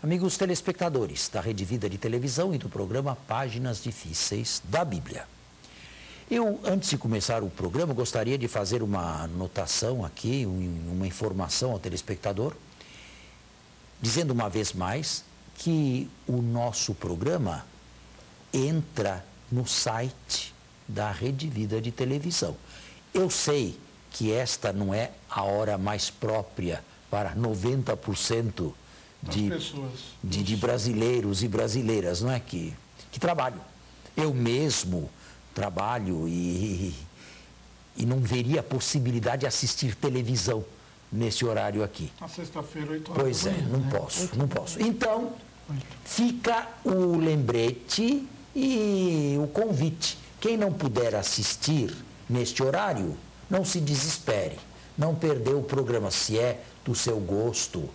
Amigos telespectadores da Rede Vida de Televisão e do programa Páginas Difíceis da Bíblia. Eu, antes de começar o programa, gostaria de fazer uma anotação aqui, uma informação ao telespectador, dizendo uma vez mais que o nosso programa entra no site da Rede Vida de Televisão. Eu sei que esta não é a hora mais própria para 90% de brasileiros e brasileiras, não é? Que trabalham. Eu mesmo trabalho e não veria a possibilidade de assistir televisão nesse horário aqui. Na sexta-feira, 8 horas. Pois é, não posso. Então, fica o lembrete e o convite. Quem não puder assistir neste horário, não se desespere. Não perdeu o programa, se é do seu gosto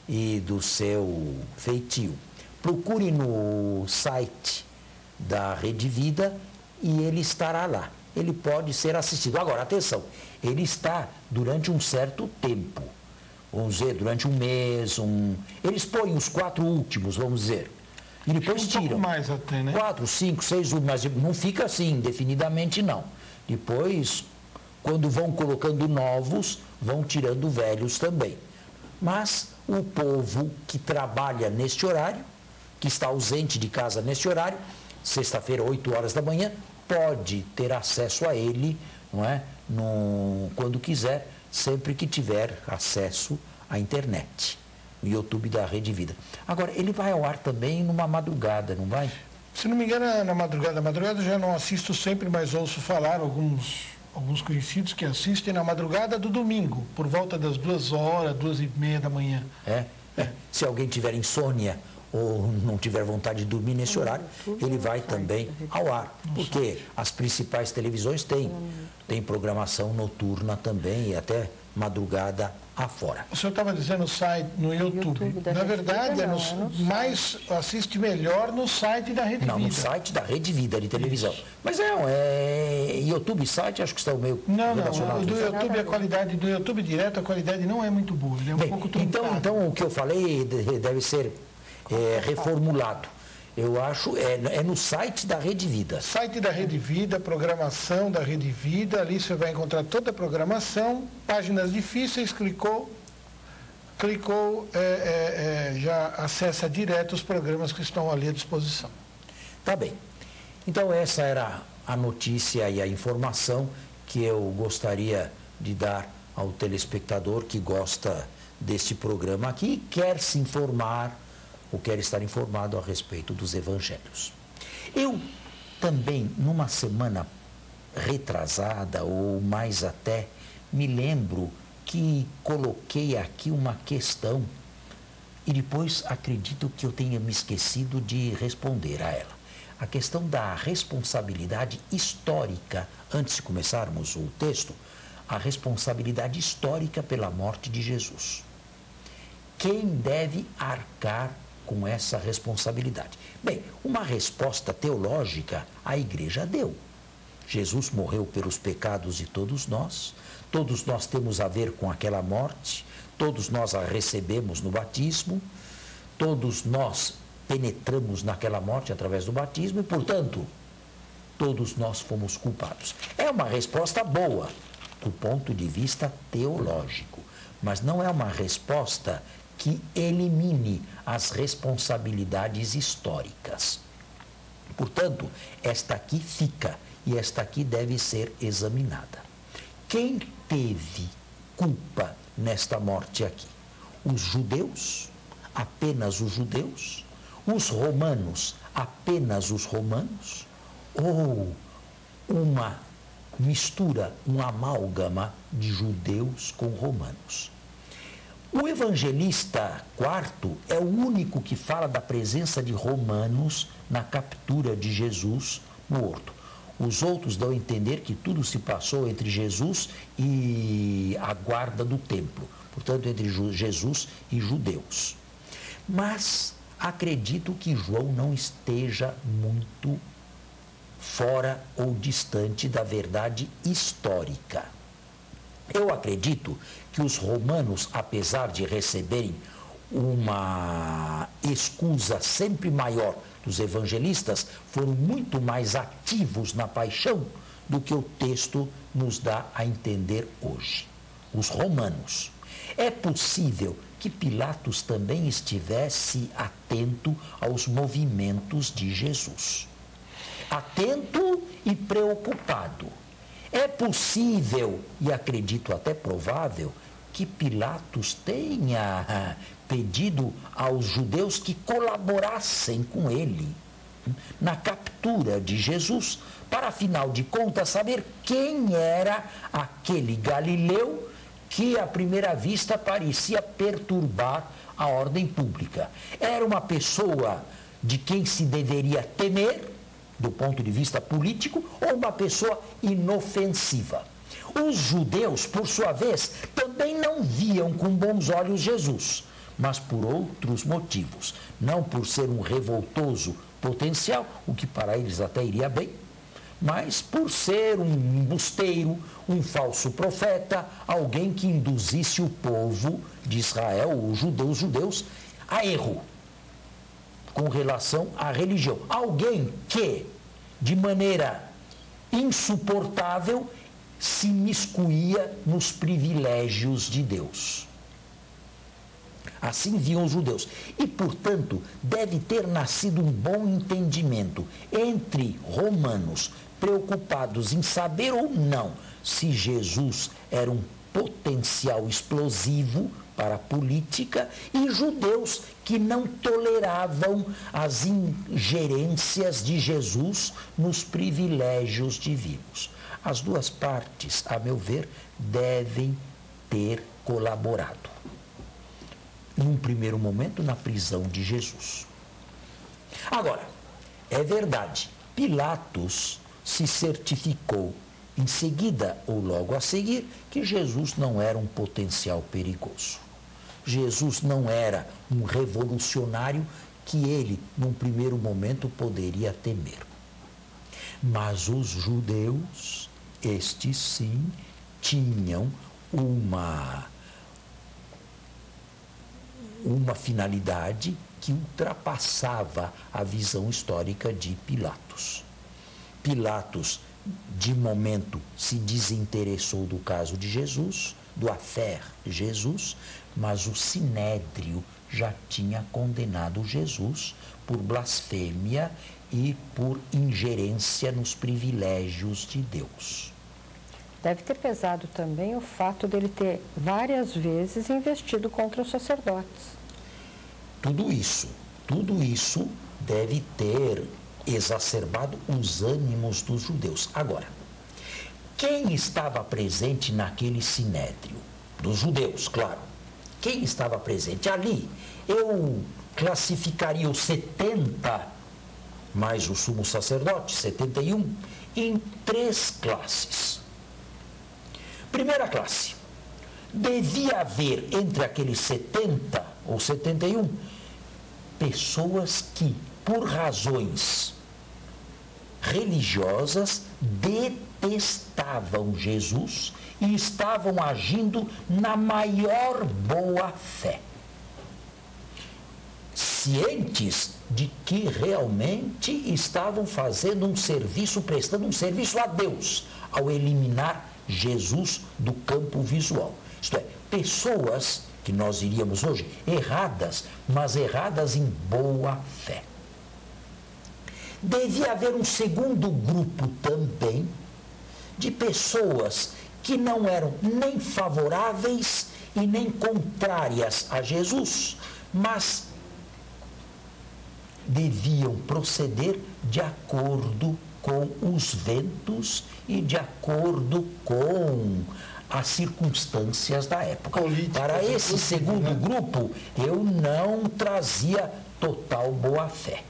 e do seu feitio. Procure no site da Rede Vida e ele estará lá. Ele pode ser assistido. Agora, atenção, ele está durante um certo tempo. Vamos dizer, durante um mês, eles põem os 4 últimos, vamos dizer. E depois tiram. Um pouco mais até, né? 4, 5, 6, mas não fica assim, indefinidamente não. Depois, quando vão colocando novos, vão tirando velhos também. Mas o povo que trabalha neste horário, que está ausente de casa neste horário, sexta-feira, 8 horas da manhã, pode ter acesso a ele, não é? Quando quiser, sempre que tiver acesso à internet, no YouTube da Rede Vida. Agora, ele vai ao ar também numa madrugada, não vai? Se não me engano, na madrugada. Na madrugada eu já não assisto sempre, mas ouço falar alguns conhecidos que assistem na madrugada do domingo, por volta das 2 horas, 2h30 da manhã. Se alguém tiver insônia ou não tiver vontade de dormir nesse horário, ele vai também ao ar. Porque as principais televisões têm programação noturna também e até madrugada afora. O senhor estava dizendo no YouTube. Na verdade, mais assiste melhor no site da Rede Vida. Não, no site da Rede Vida de Televisão. Mas YouTube e site, acho que estão meio relacionados. Do YouTube, a qualidade do YouTube direto, a qualidade não é muito boa. Ele é um pouco truncado. Então, o que eu falei deve ser reformulado. Eu acho, é no site da Rede Vida. Site da Rede Vida, programação da Rede Vida, ali você vai encontrar toda a programação, páginas difíceis, clicou, já acessa direto os programas que estão ali à disposição. Tá bem. Então essa era a notícia e a informação que eu gostaria de dar ao telespectador que gosta deste programa aqui e quer se informar ou quer estar informado a respeito dos evangelhos. Eu também, numa semana retrasada, ou mais até, me lembro que coloquei aqui uma questão e depois acredito que eu tenha me esquecido de responder a ela. A questão da responsabilidade histórica, antes de começarmos o texto, a responsabilidade histórica pela morte de Jesus. Quem deve arcar com essa responsabilidade? Bem, uma resposta teológica a igreja deu. Jesus morreu pelos pecados de todos nós temos a ver com aquela morte, todos nós a recebemos no batismo, todos nós penetramos naquela morte através do batismo e, portanto, todos nós fomos culpados. É uma resposta boa do ponto de vista teológico, mas não é uma resposta que elimine as responsabilidades históricas. Portanto, esta aqui fica e esta aqui deve ser examinada. Quem teve culpa nesta morte aqui? Os judeus? Apenas os judeus? Os romanos? Apenas os romanos? Ou uma mistura, um amálgama de judeus com romanos? O evangelista quarto é o único que fala da presença de romanos na captura de Jesus morto. Os outros dão a entender que tudo se passou entre Jesus e a guarda do templo, portanto, entre Jesus e judeus. Mas acredito que João não esteja muito fora ou distante da verdade histórica. Eu acredito que os romanos, apesar de receberem uma escusa sempre maior dos evangelistas, foram muito mais ativos na paixão do que o texto nos dá a entender hoje. Os romanos. É possível que Pilatos também estivesse atento aos movimentos de Jesus. Atento e preocupado. É possível, e acredito até provável, que Pilatos tenha pedido aos judeus que colaborassem com ele na captura de Jesus, para, afinal de contas, saber quem era aquele galileu que, à primeira vista, parecia perturbar a ordem pública. Era uma pessoa de quem se deveria temer, do ponto de vista político, ou uma pessoa inofensiva. Os judeus, por sua vez, também não viam com bons olhos Jesus, mas por outros motivos. Não por ser um revoltoso potencial, o que para eles até iria bem, mas por ser um embusteiro, um falso profeta, alguém que induzisse o povo de Israel, os judeus, a erro com relação à religião. Alguém que, de maneira insuportável, se miscuía nos privilégios de Deus. Assim viam os judeus. E, portanto, deve ter nascido um bom entendimento entre romanos preocupados em saber ou não se Jesus era um potencial explosivo para a política e judeus que não toleravam as ingerências de Jesus nos privilégios divinos. As duas partes, a meu ver, devem ter colaborado. Num primeiro momento, na prisão de Jesus. Agora, é verdade, Pilatos se certificou em seguida ou logo a seguir que Jesus não era um potencial perigoso. Jesus não era um revolucionário que ele, num primeiro momento, poderia temer. Mas os judeus, estes sim, tinham uma finalidade que ultrapassava a visão histórica de Pilatos. Pilatos, de momento, se desinteressou do caso de Jesus, do affaire Jesus, mas o Sinédrio já tinha condenado Jesus por blasfêmia e por ingerência nos privilégios de Deus. Deve ter pesado também o fato dele ter várias vezes investido contra os sacerdotes. Tudo isso deve ter exacerbado os ânimos dos judeus. Agora, quem estava presente naquele sinédrio? Dos judeus, claro. Quem estava presente ali? Eu classificaria os 70, mais o sumo sacerdote, 71, em 3 classes. Primeira classe, devia haver entre aqueles 70 ou 71 pessoas que, por razões religiosas, detestavam Jesus e estavam agindo na maior boa-fé, cientes de que realmente estavam fazendo um serviço, prestando um serviço a Deus, ao eliminar Jesus do campo visual. Isto é, pessoas que nós diríamos hoje erradas, mas erradas em boa fé. Devia haver um segundo grupo também de pessoas que não eram nem favoráveis e nem contrárias a Jesus, mas deviam proceder de acordo com os ventos e de acordo com as circunstâncias da época. Para esse segundo grupo, eu não trazia total boa-fé.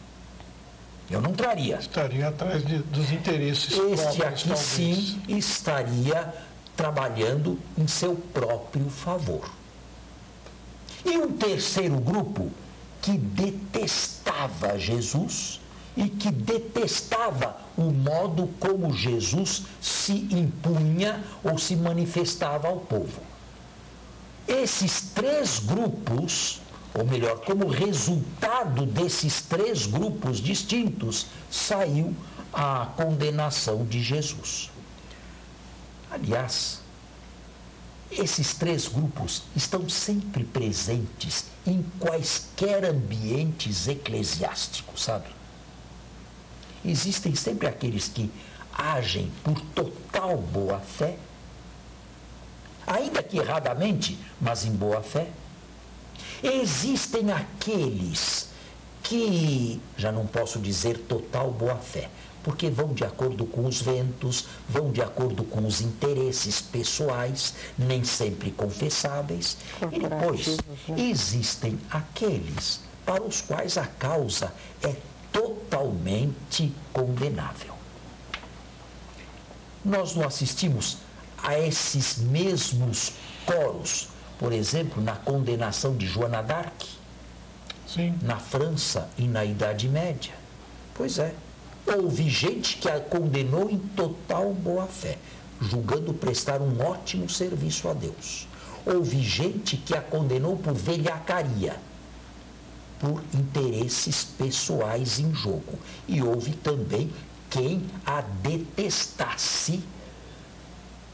Eu não traria. Estaria atrás dos interesses Este próprios, aqui talvez. sim estaria trabalhando em seu próprio favor. E um terceiro grupo que detestava Jesus e que detestava o modo como Jesus se impunha ou se manifestava ao povo. Esses 3 grupos, ou melhor, como resultado desses três grupos distintos, saiu a condenação de Jesus. Aliás, esses três grupos estão sempre presentes em quaisquer ambientes eclesiásticos, sabe? Existem sempre aqueles que agem por total boa-fé, ainda que erradamente, mas em boa-fé. Existem aqueles que, já não posso dizer total boa-fé, porque vão de acordo com os ventos, vão de acordo com os interesses pessoais, nem sempre confessáveis. E depois, existem aqueles para os quais a causa é totalmente condenável. Nós não assistimos a esses mesmos coros, por exemplo, na condenação de Joana d'Arc, Sim. na França e na Idade Média. Pois é. Houve gente que a condenou em total boa-fé, julgando prestar um ótimo serviço a Deus. Houve gente que a condenou por velhacaria, por interesses pessoais em jogo. E houve também quem a detestasse,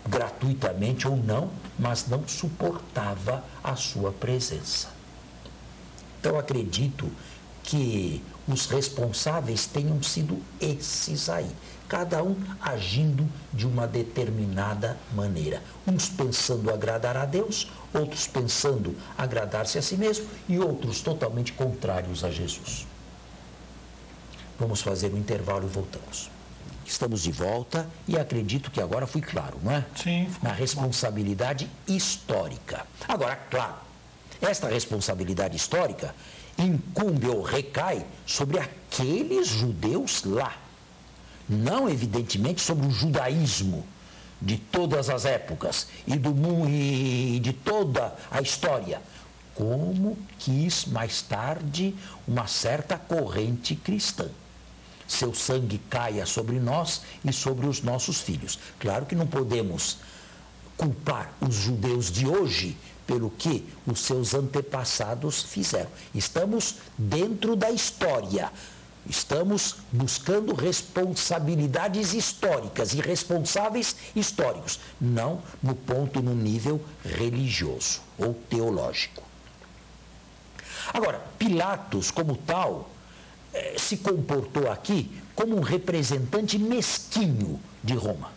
gratuitamente ou não, mas não suportava a sua presença. Então acredito que os responsáveis tenham sido esses aí, cada um agindo de uma determinada maneira. Uns pensando agradar a Deus, outros pensando agradar-se a si mesmo e outros totalmente contrários a Jesus. Vamos fazer um intervalo e voltamos. Estamos de volta e acredito que agora fui claro, não é? Sim. Na responsabilidade histórica. Agora, claro, esta responsabilidade histórica incumbe ou recai sobre aqueles judeus lá. Não, evidentemente, sobre o judaísmo de todas as épocas e de toda a história, como quis mais tarde uma certa corrente cristã. Seu sangue caia sobre nós e sobre os nossos filhos. Claro que não podemos culpar os judeus de hoje pelo que os seus antepassados fizeram. Estamos dentro da história. Estamos buscando responsabilidades históricas e responsáveis históricos, não no nível religioso ou teológico. Agora, Pilatos, como tal, se comportou aqui como um representante mesquinho de Roma,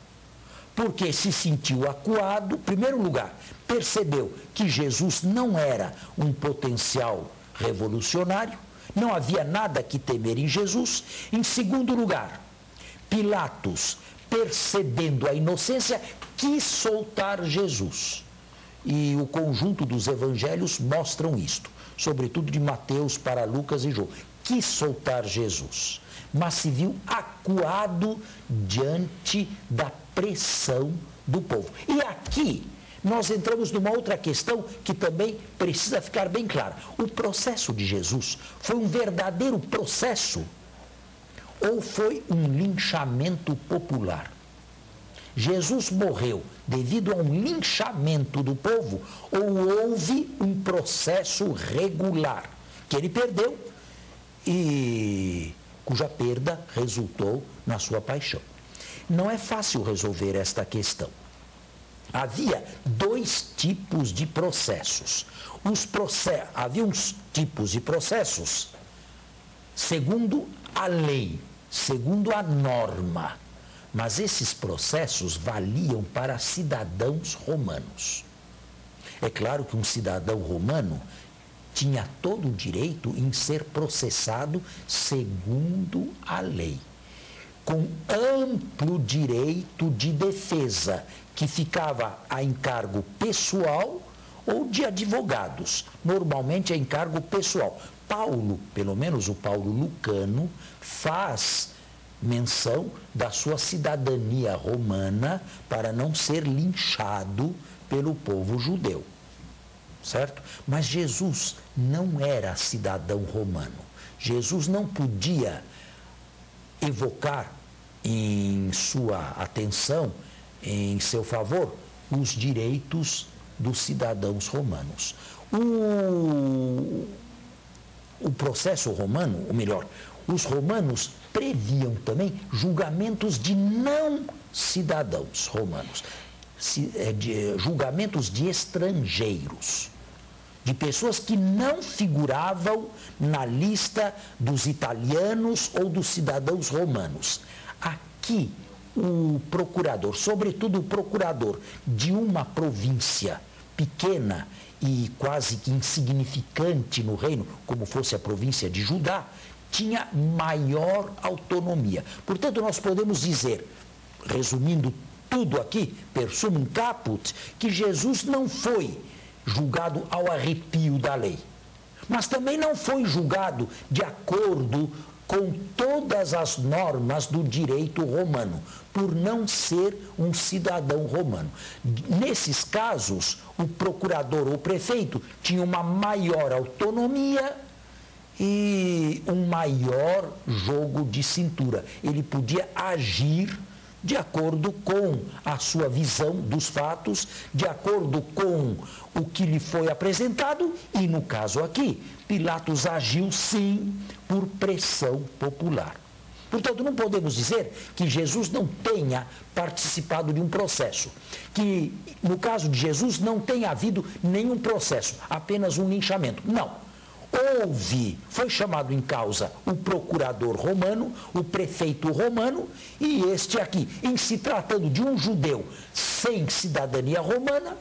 porque se sentiu acuado, em primeiro lugar, percebeu que Jesus não era um potencial revolucionário, não havia nada que temer em Jesus. Em segundo lugar, Pilatos, percebendo a inocência, quis soltar Jesus. E o conjunto dos evangelhos mostram isto, sobretudo de Mateus para Lucas e João. Quis soltar Jesus, mas se viu acuado diante da pressão do povo. E aqui nós entramos numa outra questão que também precisa ficar bem clara. O processo de Jesus foi um verdadeiro processo ou foi um linchamento popular? Jesus morreu devido a um linchamento do povo ou houve um processo regular que ele perdeu e cuja perda resultou na sua paixão? Não é fácil resolver esta questão. Havia dois tipos de processos. Havia uns tipos de processos segundo a lei, segundo a norma. Mas esses processos valiam para cidadãos romanos. É claro que um cidadão romano tinha todo o direito em ser processado segundo a lei, com amplo direito de defesa, que ficava a encargo pessoal ou de advogados, normalmente a encargo pessoal. Paulo, pelo menos o Paulo Lucano, faz menção da sua cidadania romana para não ser linchado pelo povo judeu, certo? Mas Jesus não era cidadão romano. Jesus não podia evocar em sua atenção, em seu favor, os direitos dos cidadãos romanos. o processo romano, ou melhor, os romanos previam também julgamentos de não cidadãos romanos, julgamentos de estrangeiros, de pessoas que não figuravam na lista dos italianos ou dos cidadãos romanos. Aqui, o procurador, sobretudo o procurador de uma província pequena e quase que insignificante no reino, como fosse a província de Judá, tinha maior autonomia. Portanto, nós podemos dizer, resumindo tudo aqui, per sumum caput, que Jesus não foi julgado ao arrepio da lei, mas também não foi julgado de acordo com todas as normas do direito romano, por não ser um cidadão romano. Nesses casos, o procurador ou prefeito tinha uma maior autonomia e um maior jogo de cintura. Ele podia agir de acordo com a sua visão dos fatos, de acordo com o que lhe foi apresentado, e no caso aqui, Pilatos agiu sim por pressão popular. Portanto, não podemos dizer que Jesus não tenha participado de um processo, que no caso de Jesus não tenha havido nenhum processo, apenas um linchamento. Não. Foi chamado em causa o procurador romano, o prefeito romano, e este aqui, em se tratando de um judeu sem cidadania romana,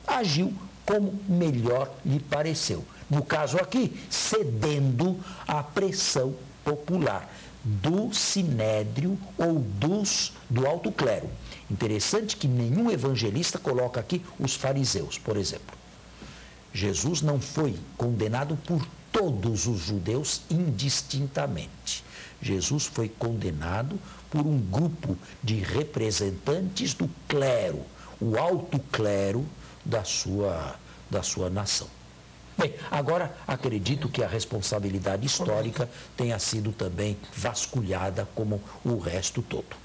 agiu como melhor lhe pareceu. No caso aqui, cedendo à pressão popular do sinédrio ou do alto clero. Interessante que nenhum evangelista coloca aqui os fariseus, por exemplo. Jesus não foi condenado por todos os judeus indistintamente. Jesus foi condenado por um grupo de representantes do clero, o alto clero da sua nação. Bem, agora acredito que a responsabilidade histórica tenha sido também vasculhada como o resto todo.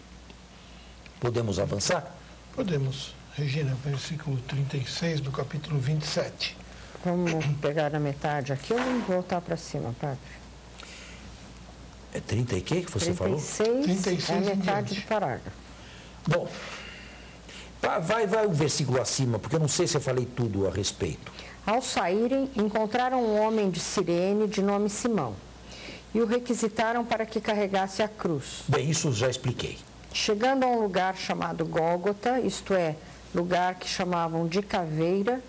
Podemos avançar? Podemos. Regina, versículo 36 do capítulo 27. Vamos pegar a metade aqui ou vamos voltar para cima, padre? É 30 e quê que você falou? 36 é a metade do parágrafo. Bom, vai o versículo acima, porque eu não sei se eu falei tudo a respeito. Ao saírem, encontraram um homem de Cirene de nome Simão e o requisitaram para que carregasse a cruz. Bem, isso já expliquei. Chegando a um lugar chamado Gólgota, isto é, lugar que chamavam de caveira,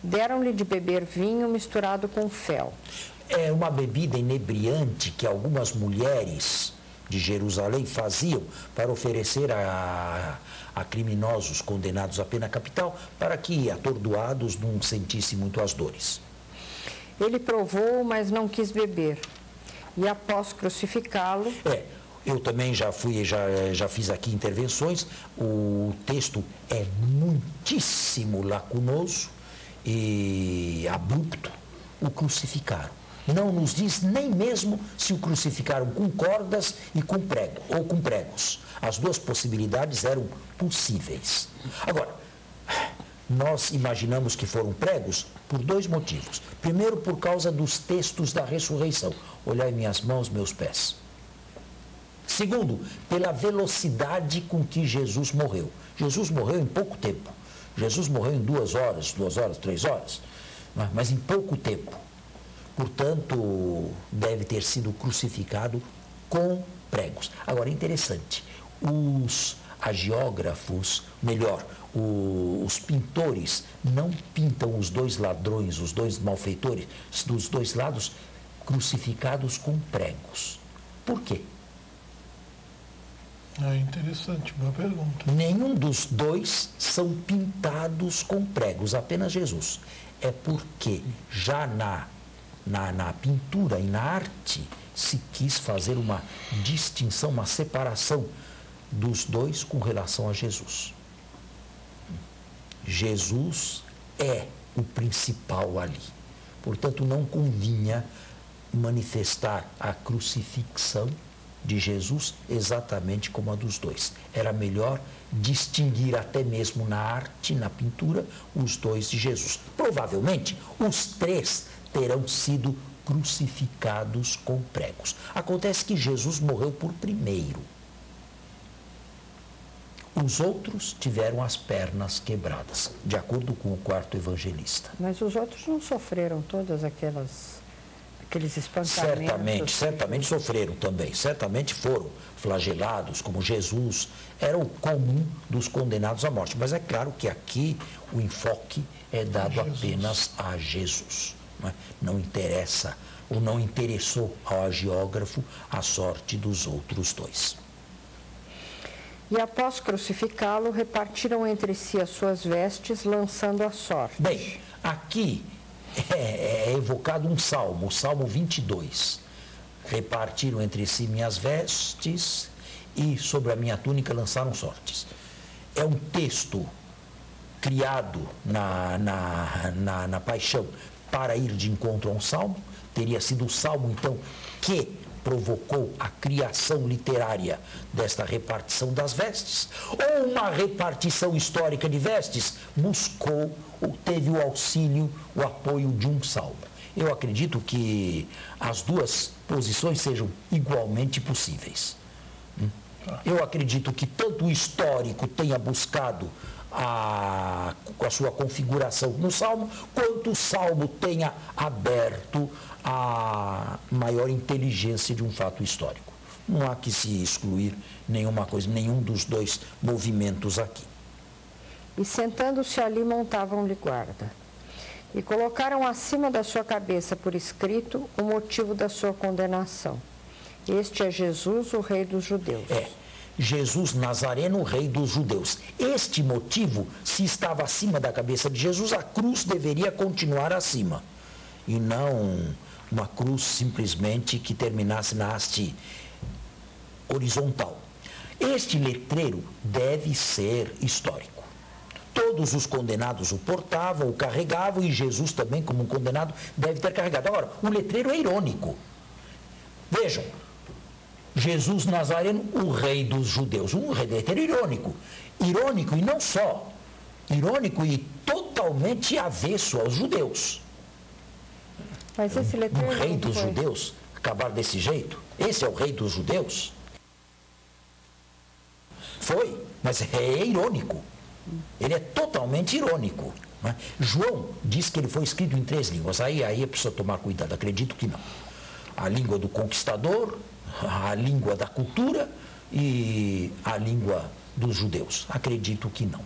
deram-lhe de beber vinho misturado com fel. É uma bebida inebriante que algumas mulheres de Jerusalém faziam para oferecer a criminosos condenados à pena capital, para que, atordoados, não sentissem muito as dores. Ele provou, mas não quis beber. E após crucificá-lo... Eu também já fiz aqui intervenções. O texto é muitíssimo lacunoso e abrupto. O crucificaram. Não nos diz nem mesmo se o crucificaram com cordas e com prego, ou com pregos. As duas possibilidades eram possíveis. Agora, nós imaginamos que foram pregos por dois motivos. Primeiro, por causa dos textos da ressurreição. Olhai minhas mãos, meus pés. Segundo, pela velocidade com que Jesus morreu. Jesus morreu em pouco tempo. Jesus morreu em 2 horas, 3 horas, mas em pouco tempo. Portanto, deve ter sido crucificado com pregos. Agora, interessante, os hagiógrafos, melhor, os pintores não pintam os dois ladrões, os dois malfeitores, dos dois lados, crucificados com pregos. Por quê? É interessante, boa pergunta. Nenhum dos dois são pintados com pregos, apenas Jesus. É porque já na pintura e na arte se quis fazer uma distinção, uma separação dos dois com relação a Jesus. Jesus é o principal ali. Portanto, não convinha manifestar a crucifixão de Jesus exatamente como a dos dois. Era melhor distinguir até mesmo na arte, na pintura, os dois de Jesus. Provavelmente, os três terão sido crucificados com pregos. Acontece que Jesus morreu por primeiro. Os outros tiveram as pernas quebradas, de acordo com o quarto evangelista. Mas os outros não sofreram todas aqueles espancamentos? Certamente sofreram também. Certamente foram flagelados, como Jesus. Era o comum dos condenados à morte. Mas é claro que aqui o enfoque é dado apenas a Jesus. Não interessa, ou não interessou ao agiógrafo a sorte dos outros dois. E após crucificá-lo, repartiram entre si as suas vestes, lançando a sorte. Bem, aqui é evocado um salmo, o Salmo 22. Repartiram entre si minhas vestes e sobre a minha túnica lançaram sortes. É um texto criado na paixão para ir de encontro a um salmo. Teria sido o salmo, então, que provocou a criação literária desta repartição das vestes, ou uma repartição histórica de vestes teve o auxílio, o apoio de um salmo. Eu acredito que as duas posições sejam igualmente possíveis. Eu acredito que tanto o histórico tenha buscado a sua configuração no Salmo, quanto o Salmo tenha aberto a maior inteligência de um fato histórico. Não há que se excluir nenhuma coisa, nenhum dos dois movimentos aqui. E sentando-se ali, montavam-lhe guarda. E colocaram acima da sua cabeça por escrito o motivo da sua condenação. Este é Jesus, o Rei dos Judeus. Jesus Nazareno, Rei dos Judeus. Este motivo, se estava acima da cabeça de Jesus, a cruz deveria continuar acima. E não uma cruz simplesmente que terminasse na haste horizontal. Este letreiro deve ser histórico. Todos os condenados o portavam, o carregavam, e Jesus também, como um condenado, deve ter carregado. Agora, o letreiro é irônico. Vejam, Jesus Nazareno, o Rei dos Judeus. Um letreiro irônico. Irônico e não só. Irônico e totalmente avesso aos judeus. Mas esse letreiro O Rei dos Judeus acabar desse jeito? Esse é o Rei dos Judeus? Foi, mas é irônico. Ele é totalmente irônico. Né? João diz que ele foi escrito em 3 línguas. Aí é preciso tomar cuidado. Acredito que não. A língua do conquistador, a língua da cultura e a língua dos judeus. Acredito que não.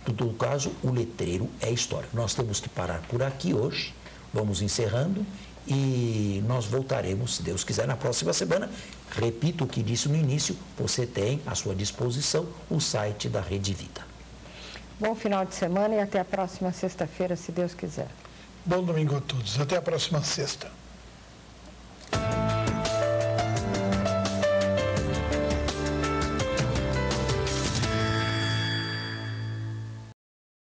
Em todo caso, o letreiro é histórico. Nós temos que parar por aqui hoje. Vamos encerrando e nós voltaremos, se Deus quiser, na próxima semana. Repito o que disse no início, você tem à sua disposição o site da Rede Vida. Bom final de semana e até a próxima sexta-feira, se Deus quiser. Bom domingo a todos. Até a próxima sexta.